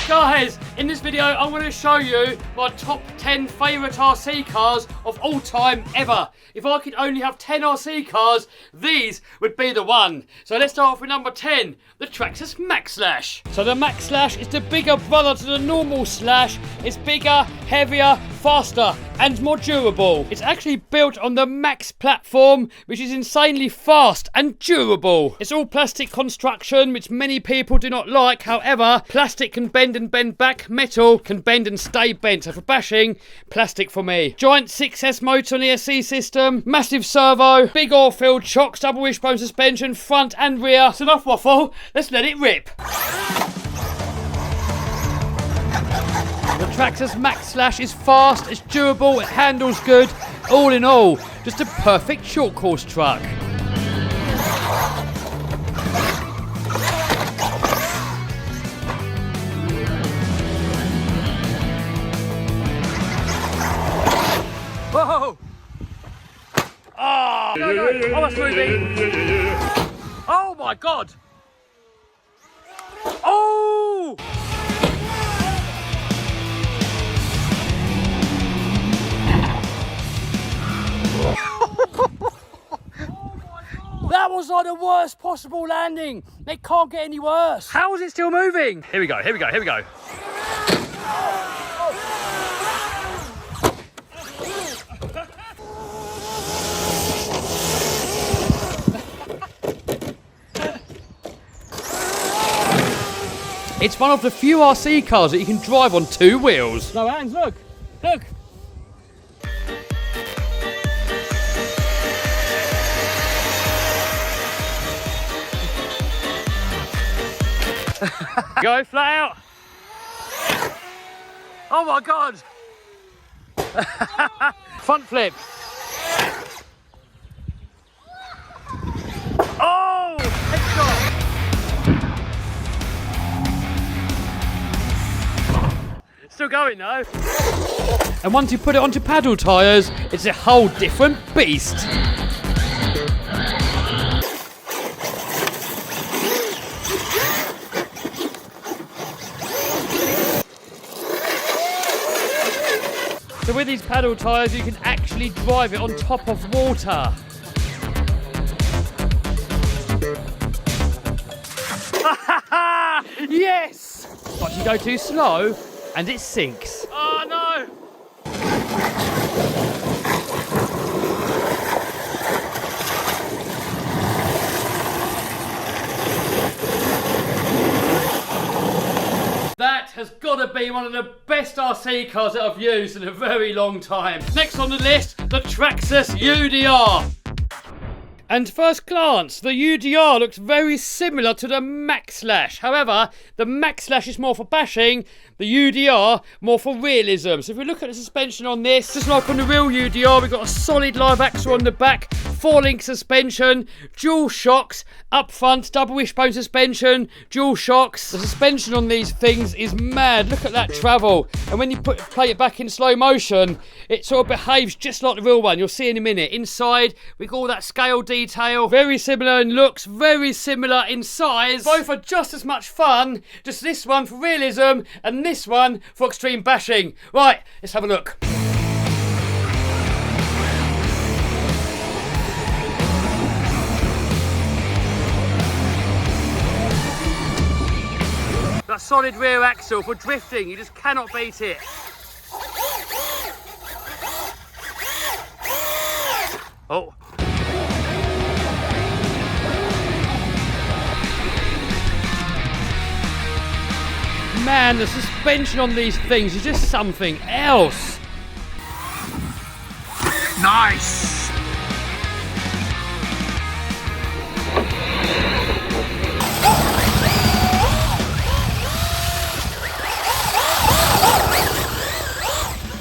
Guys, in this video I'm going to show you my top 10 favourite RC cars of all time ever. If I could only have 10 RC cars, these would be the one. So let's start off with number 10, the Traxxas Max Slash. So the Max Slash is the bigger brother to the normal Slash. It's bigger, heavier, faster and more durable. It's actually built on the Max platform, which is insanely fast and durable. It's all plastic construction, which many people do not like. However, plastic can bend and bend back, metal can bend and stay bent. So for bashing, plastic for me. Giant 6S motor on ESC system, massive servo, big oil-filled shocks, double wishbone suspension, front and rear. It's enough waffle, let's let it rip. The Traxxas Max Slash is fast, it's durable, it handles good. All in all, just a perfect short course truck. Whoa! Oh, no. Oh, that's moving. Oh my God! Oh! That was like the worst possible landing. It can't get any worse. How is it still moving? Here we go, here we go, here we go. It's one of the few RC cars that you can drive on two wheels. No hands, look, look. Go flat out. Oh my God. Front flip. Oh, headshot. Still going though. And once you put it onto paddle tyres, it's a whole different beast. So with these paddle tyres, you can actually drive it on top of water. Yes! But you go too slow and it sinks. Oh no! That has got to be one of the best RC cars that I've used in a very long time. Next on the list, the Traxxas UDR. And first glance, the UDR looks very similar to the Max Slash. However, the Max Slash is more for bashing, the UDR more for realism. So if we look at the suspension on this, just like on the real UDR, we've got a solid live axle on the back, 4-link suspension, dual shocks, up front, double wishbone suspension, dual shocks. The suspension on these things is mad. Look at that travel. And when you play it back in slow motion, it sort of behaves just like the real one. You'll see in a minute. Inside, we've got all that scale detail. Very similar in looks, very similar in size. Both are just as much fun. Just this one for realism and this one for extreme bashing. Right, let's have a look. That solid rear axle for drifting, you just cannot beat it. Oh. Man, the suspension on these things is just something else. Nice.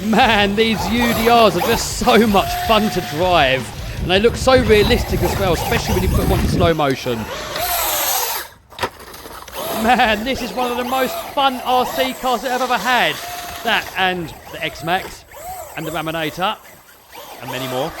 Man, these UDRs are just so much fun to drive. And they look so realistic as well, especially when you put them on slow motion. Man, this is one of the most fun RC cars I've ever had. That and the X-Maxx and the Raminator and many more.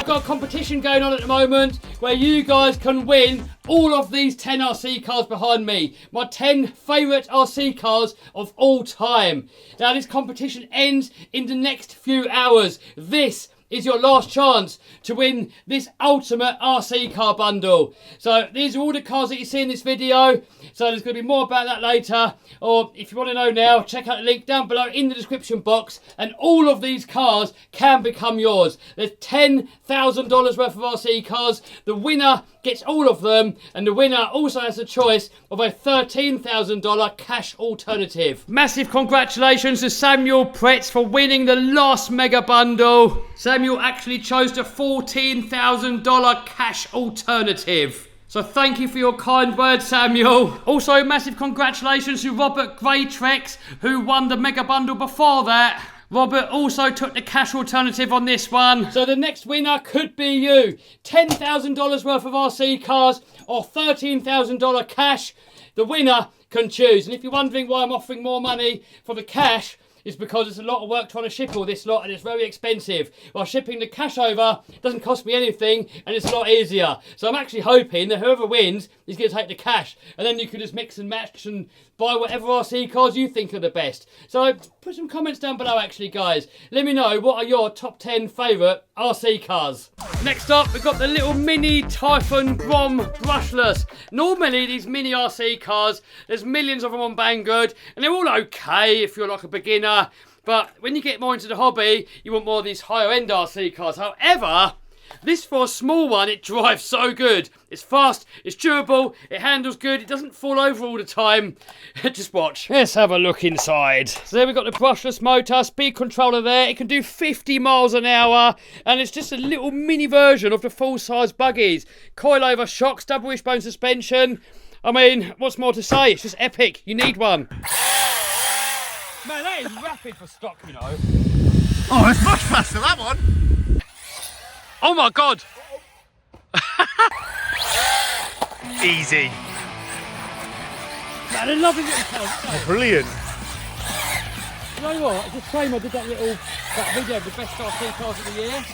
got a competition going on at the moment where you guys can win all of these 10 RC cars behind me. My 10 favourite RC cars of all time. Now this competition ends in the next few hours. This is your last chance to win this ultimate RC car bundle. So these are all the cars that you see in this video. So there's going to be more about that later. Or if you want to know now, check out the link down below in the description box. And all of these cars can become yours. There's $10,000 worth of RC cars. The winner gets all of them. And the winner also has a choice of a $13,000 cash alternative. Massive congratulations to Samuel Pretz for winning the last mega bundle. Samuel actually chose the $14,000 cash alternative. So thank you for your kind words, Samuel. Also, massive congratulations to Robert Greytrex, who won the mega bundle before that. Robert also took the cash alternative on this one. So the next winner could be you. $10,000 worth of RC cars or $13,000 cash. The winner can choose. And if you're wondering why I'm offering more money for the cash, is because it's a lot of work trying to ship all this lot and it's very expensive. While shipping the cash over doesn't cost me anything and it's a lot easier. So I'm actually hoping that whoever wins is going to take the cash and then you can just mix and match and buy whatever RC cars you think are the best. So put some comments down below actually, guys. Let me know what are your top 10 favourite RC cars. Next up, we've got the little mini Typhon Grom brushless. Normally these mini RC cars, there's millions of them on Banggood and they're all okay if you're like a beginner. But when you get more into the hobby, you want more of these higher end RC cars. However, this for a small one, it drives so good. It's fast, it's durable, it handles good, it doesn't fall over all the time. Just watch. Let's have a look inside. So there we've got the brushless motor, speed controller there. It can do 50 miles an hour and it's just a little mini version of the full-size buggies. Coilover shocks, double wishbone suspension. I mean, what's more to say? It's just epic. You need one. Man, that is rapid for stock, you know. Oh, it's much faster, that one. Oh my God. Easy. Man, I love it. Oh, brilliant. You know what? It's a shame I did that video of the best RC cars of the year.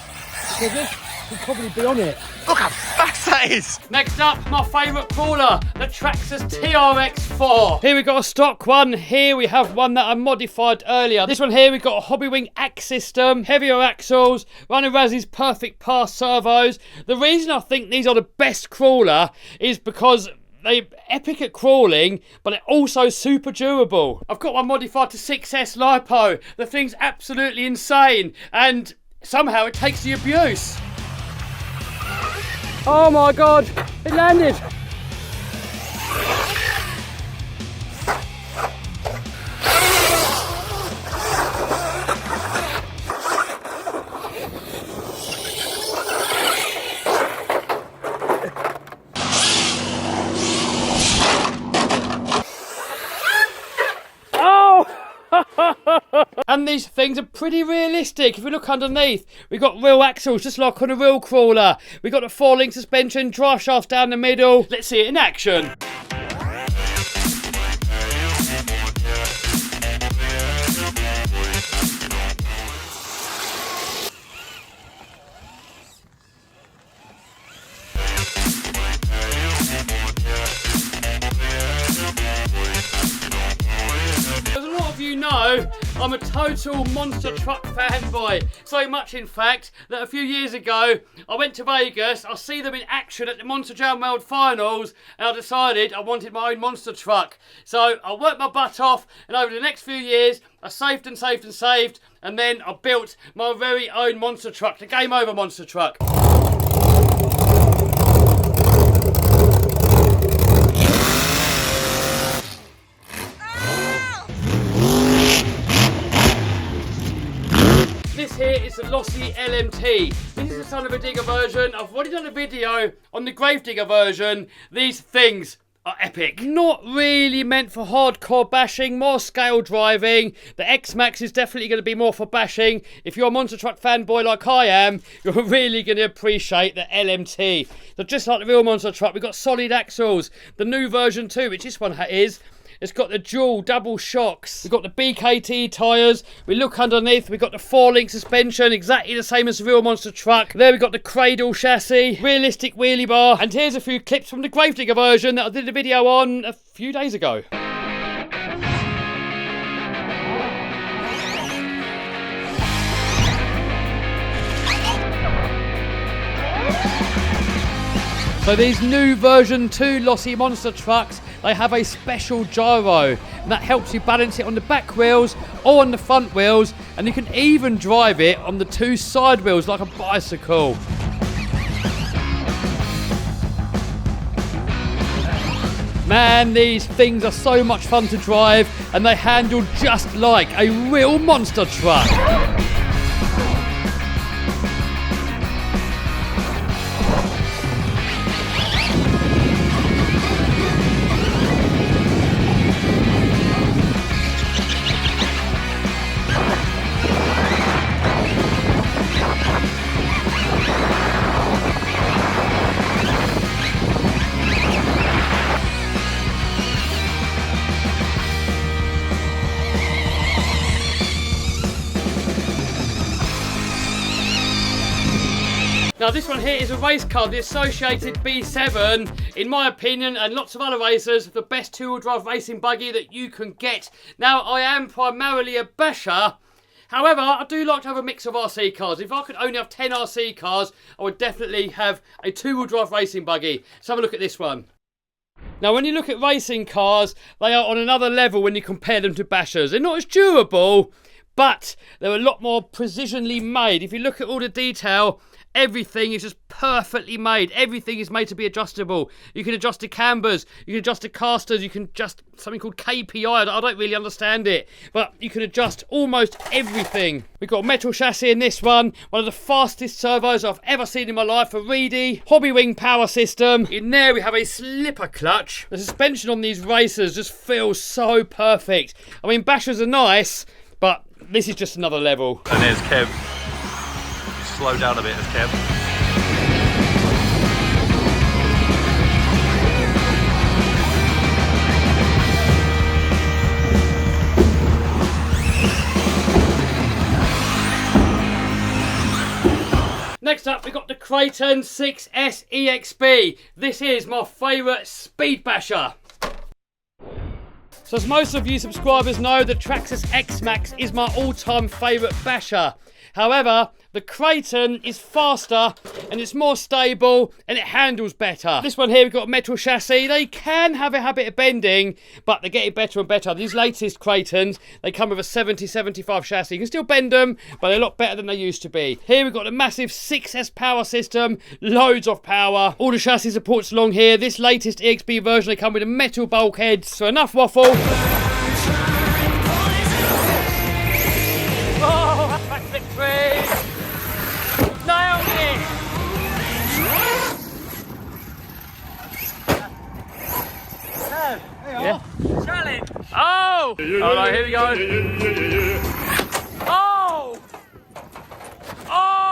Because this could probably be on it. Look how fast that is. Next up, my favourite crawler, the Traxxas TRX4. Here we got a stock one. Here we have one that I modified earlier. This one here, we've got a Hobbywing axe system, heavier axles, Runner Razzi's perfect pass servos. The reason I think these are the best crawler is because they're epic at crawling, but they're also super durable. I've got one modified to 6S LiPo. The thing's absolutely insane, and somehow it takes the abuse. Oh my God, it landed. And these things are pretty realistic. If we look underneath, we've got real axles, just like on a real crawler. We've got a 4-link suspension, drive shafts down the middle. Let's see it in action. You know, I'm a total monster truck fanboy. So much, in fact, that a few years ago, I went to Vegas, I see them in action at the Monster Jam World Finals, and I decided I wanted my own monster truck. So I worked my butt off, and over the next few years, I saved and saved and saved, and then I built my very own monster truck, the Game Over monster truck. This here is the Losi LMT. This is the Son of a Digger version. I've already done a video on the Gravedigger version. These things are epic. Not really meant for hardcore bashing, more scale driving. The X-Maxx is definitely going to be more for bashing. If you're a monster truck fanboy like I am, you're really going to appreciate the LMT. So just like the real monster truck, we've got solid axles. The new version too, which this one is It's got the dual double shocks. We've got the BKT tyres. We look underneath, we've got the 4-link suspension, exactly the same as the real monster truck. There we've got the cradle chassis, realistic wheelie bar. And here's a few clips from the Gravedigger version that I did a video on a few days ago. So these new version 2 Losi monster trucks, they have a special gyro, and that helps you balance it on the back wheels or on the front wheels, and you can even drive it on the 2 side wheels like a bicycle. Man, these things are so much fun to drive, and they handle just like a real monster truck. Now this one here is a race car, the Associated B7, in my opinion, and lots of other racers, the best 2-wheel drive racing buggy that you can get. Now I am primarily a basher, however I do like to have a mix of RC cars. If I could only have 10 RC cars, I would definitely have a 2-wheel drive racing buggy. Let's have a look at this one. Now when you look at racing cars, they are on another level when you compare them to bashers. They're not as durable, but they're a lot more precisionally made. If you look at all the detail, everything is just perfectly made. Everything is made to be adjustable. You can adjust the cambers, you can adjust the casters, you can adjust something called KPI. I don't really understand it, but you can adjust almost everything. We've got a metal chassis in this one of the fastest servos I've ever seen in my life, a Reedy hobby wing power system. In there we have a slipper clutch. The suspension on these racers just feels so perfect. I mean, bashers are nice, but this is just another level. And there's Kev. Slow down a bit as Kev. Next up, we've got the Kraton 6S EXB. This is my favourite speed basher. So as most of you subscribers know, the Traxxas X-Maxx is my all-time favourite basher. However, the Kraton is faster and it's more stable and it handles better. This one here, we've got a metal chassis. They can have a habit of bending, but they're getting better and better. These latest Kratons, they come with a 70-75 chassis. You can still bend them, but they're a lot better than they used to be. Here we've got a massive 6S power system, loads of power. All the chassis supports along here. This latest EXB version, they come with a metal bulkhead, so enough waffle. Yeah. Challenge! Oh! Alright, here we go. Oh! Oh!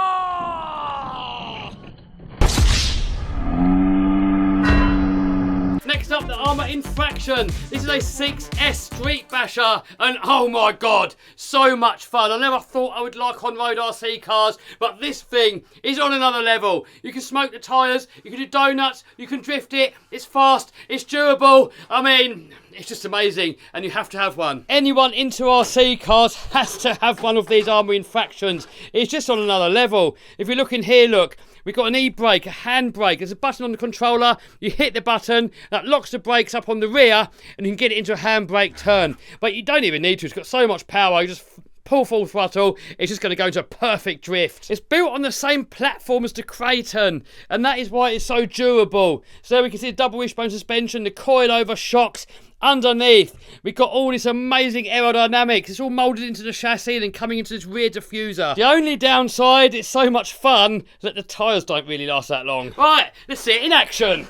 Next up, the Arrma Infraction. This is a 6S street basher, and oh my god, so much fun. I never thought I would like on-road RC cars, but this thing is on another level. You can smoke the tyres, you can do donuts, you can drift it, it's fast, it's durable. I mean, it's just amazing, and you have to have one. Anyone into RC cars has to have one of these Arrma Infractions. It's just on another level. If you look in here, look, we've got an e-brake, a hand brake. There's a button on the controller. You hit the button, that locks the brakes up on the rear, and you can get it into a handbrake turn. But you don't even need to. It's got so much power. You just pull full throttle. It's just going to go into a perfect drift. It's built on the same platform as the Kraton, and that is why it's so durable. So we can see the double wishbone suspension, the coilover shocks. Underneath, we've got all this amazing aerodynamics. It's all moulded into the chassis and then coming into this rear diffuser. The only downside, it's so much fun that the tyres don't really last that long. Right, let's see it in action.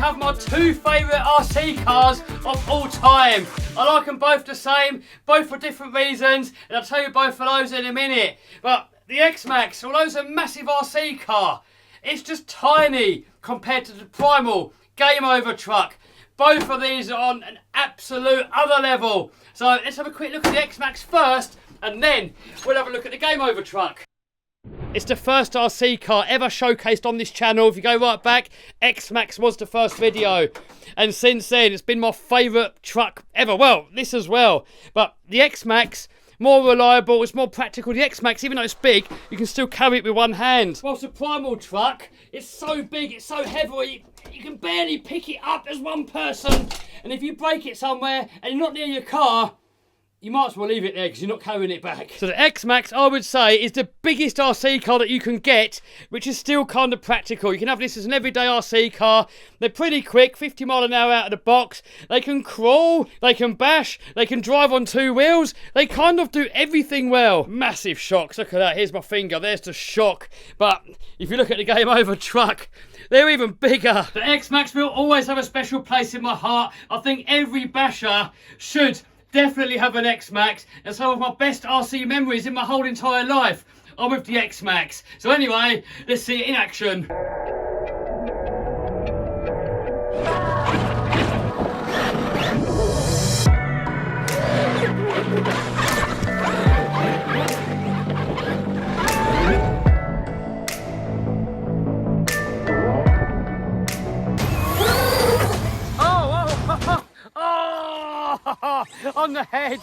have my two favourite RC cars of all time. I like them both the same, both for different reasons, and I'll tell you both of those in a minute. But the X-Maxx, although it's a massive RC car, it's just tiny compared to the Primal game over truck. Both of these are on an absolute other level. So let's have a quick look at the X-Maxx first, and then we'll have a look at the game over truck. It's the first RC car ever showcased on this channel. If you go right back, X-Maxx was the first video. And since then, it's been my favourite truck ever. Well, this as well. But the X-Maxx, more reliable, it's more practical. The X-Maxx, even though it's big, you can still carry it with one hand. Whilst the Primal truck, it's so big, it's so heavy, you can barely pick it up as one person. And if you break it somewhere and you're not near your car, you might as well leave it there because you're not carrying it back. So the X-Maxx, I would say, is the biggest RC car that you can get, which is still kind of practical. You can have this as an everyday RC car. They're pretty quick, 50 mile an hour out of the box. They can crawl, they can bash, they can drive on two wheels. They kind of do everything well. Massive shocks, look at that, here's my finger, there's the shock. But if you look at the game over truck, they're even bigger. The X-Maxx will always have a special place in my heart. I think every basher should definitely have an X-Maxx, and some of my best RC memories in my whole entire life are with the X-Maxx. So anyway, let's see it in action. On the head.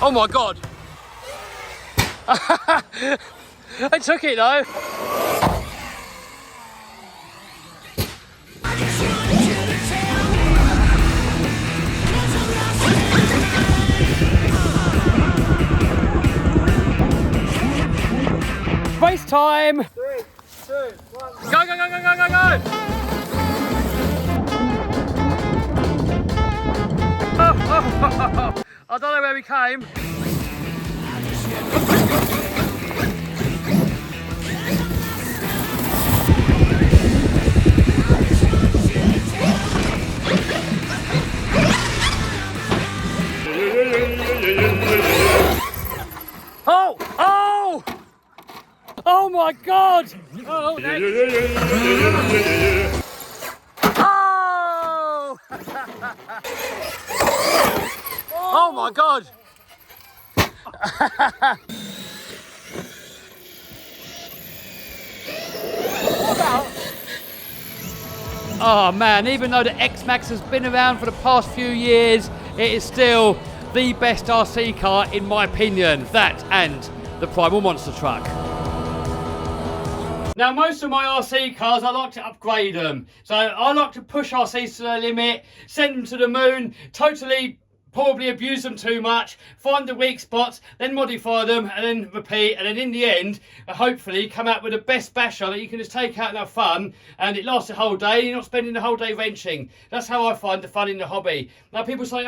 Oh my god. I took it though. Race time. 3, 2, 1. Go, go, go, go, go, go, go! I don't know where we came. Oh! Oh! Oh my god! Oh, next. Oh! Oh my god! Oh man, even though the X-Maxx has been around for the past few years, it is still the best RC car in my opinion. That and the Primal monster truck. Now, most of my RC cars, I like to upgrade them. So I like to push RCs to their limit, send them to the moon, totally probably abuse them too much, find the weak spots, then modify them, and then repeat, and then in the end, hopefully come out with the best basher that you can just take out and have fun, and it lasts a whole day, and you're not spending the whole day wrenching. That's how I find the fun in the hobby. Now people say,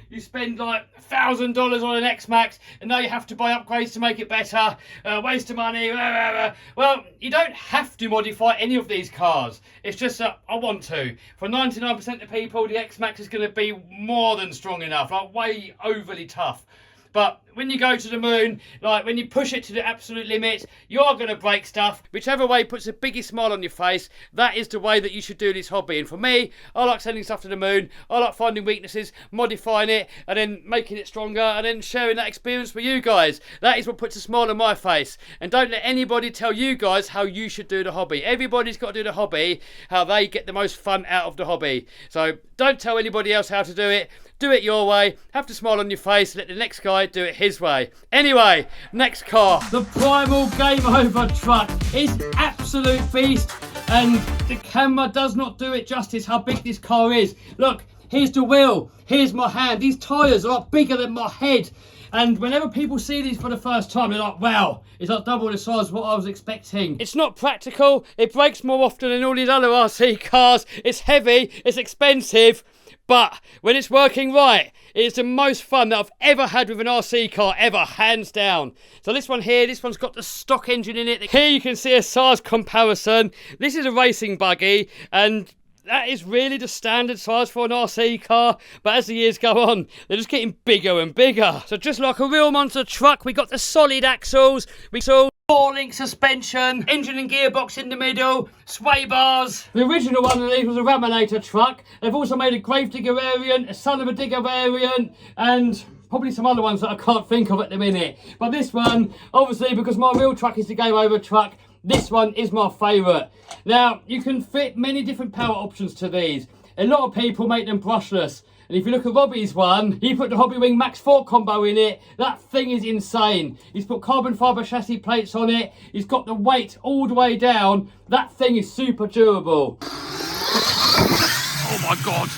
you spend like $1,000 on an X-Maxx, and now you have to buy upgrades to make it better, waste of money, Well, you don't have to modify any of these cars. It's just that I want to. For 99% of people, the X-Maxx is going to be more than strong enough, like way overly tough. But when you go to the moon, like when you push it to the absolute limit, you are going to break stuff. Whichever way puts the biggest smile on your face, that is the way that you should do this hobby. And for me, I like sending stuff to the moon. I like finding weaknesses, modifying it, and then making it stronger, and then sharing that experience with you guys. That is what puts a smile on my face. And don't let anybody tell you guys how you should do the hobby. Everybody's got to do the hobby how they get the most fun out of the hobby. So don't tell anybody else how to do it. Do it your way, have to smile on your face, let the next guy do it his way. Anyway, next car. The Primal Game Over truck is absolute beast, and the camera does not do it justice how big this car is. Look, here's the wheel, here's my hand. These tyres are bigger than my head. And whenever people see these for the first time, they're like, wow, it's like double the size of what I was expecting. It's not practical, it breaks more often than all these other RC cars, it's heavy, it's expensive, But when it's working right, it's the most fun that I've ever had with an RC car ever, hands down. So this one here, this one's got the stock engine in it. Here you can see a size comparison. This is a racing buggy, and that is really the standard size for an RC car, but as the years go on, they're just getting bigger and bigger. So just like a real monster truck, we got the solid axles, we saw 4-link suspension, engine and gearbox in the middle, sway bars. The original one of these was a Raminator truck. They've also made a Gravedigger variant, a Son of a Digger variant, and probably some other ones that I can't think of at the minute. But this one, obviously, because my real truck is the Game Over truck, this one is my favourite. Now, you can fit many different power options to these. A lot of people make them brushless. And if you look at Robbie's one, he put the Hobbywing Max 4 combo in it. That thing is insane. He's put carbon fibre chassis plates on it. He's got the weight all the way down. That thing is super durable. Oh my God.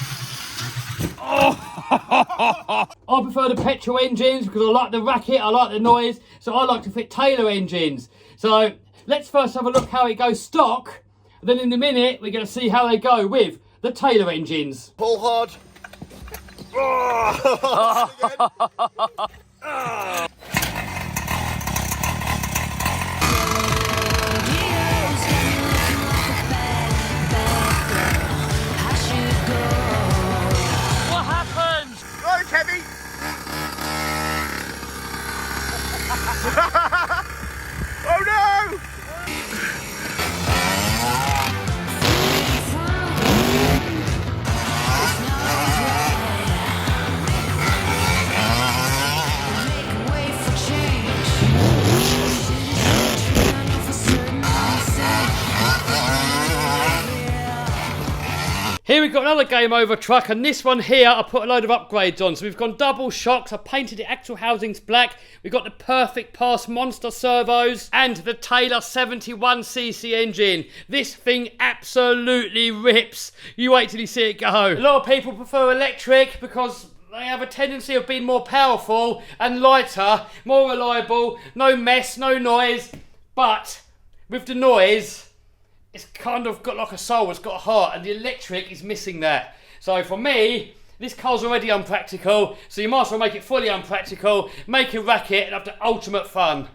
I prefer the petrol engines because I like the racket, I like the noise. So I like to fit Taylor engines. So let's first have a look how it goes stock. Then in a minute, we're going to see how they go with the Taylor engines. Pull hard. What happened? Oh, Kevin! Oh no! Here we've got another Game Over truck, and this one here I put a load of upgrades on. So we've gone double shocks, I painted the axle housings black, we've got the Perfect Pass monster servos, and the Taylor 71cc engine. This thing absolutely rips. You wait till you see it go. A lot of people prefer electric because they have a tendency of being more powerful and lighter, more reliable, no mess, no noise. But with the noise, it's kind of got like a soul, it's got a heart, and the electric is missing that. So for me, this car's already unpractical, so you might as well make it fully unpractical, make a racket, and have the ultimate fun.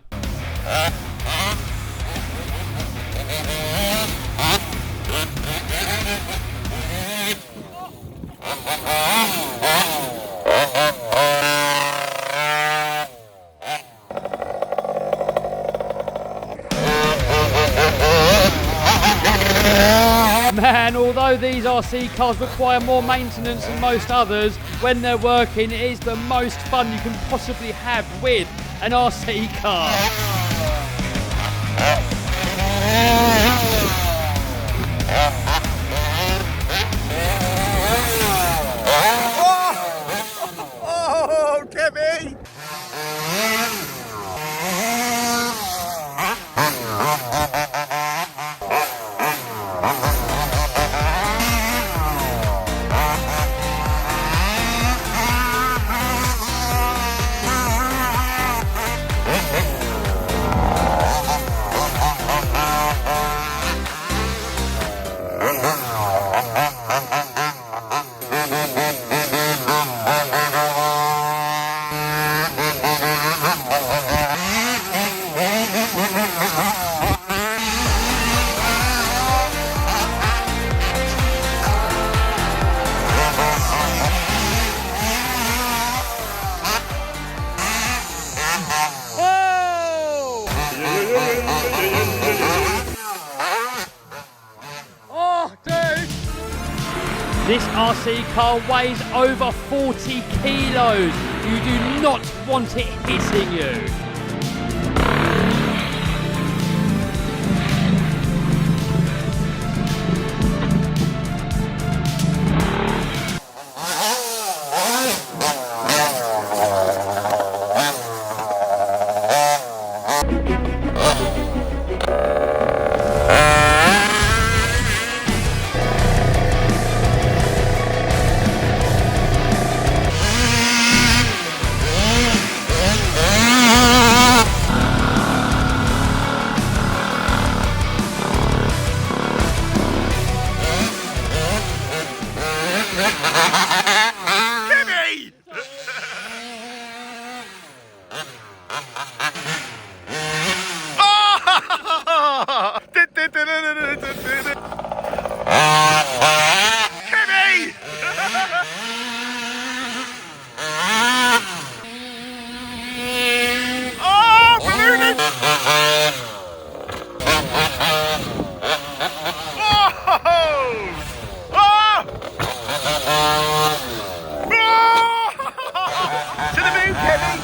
Man, although these RC cars require more maintenance than most others, when they're working, it is the most fun you can possibly have with an RC car. Oh, Kevin! This RC car weighs over 40 kilos. You do not want it hitting you.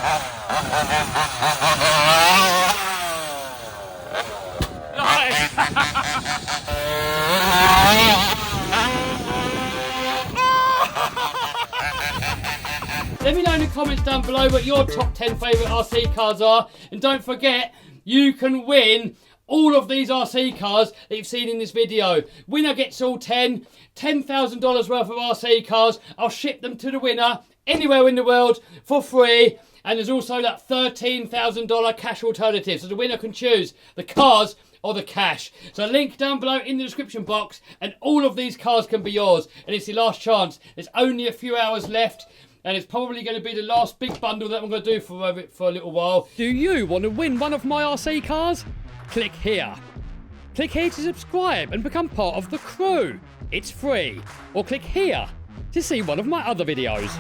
Let me know in the comments down below what your top 10 favourite RC cars are. And don't forget, you can win all of these RC cars that you've seen in this video. Winner gets all 10. $10,000 worth of RC cars. I'll ship them to the winner anywhere in the world for free. And there's also that $13,000 cash alternative. So the winner can choose the cars or the cash. So link down below in the description box. And all of these cars can be yours. And it's the last chance. There's only a few hours left. And it's probably going to be the last big bundle that I'm going to do for a little while. Do you want to win one of my RC cars? Click here. Click here to subscribe and become part of the crew. It's free. Or click here to see one of my other videos.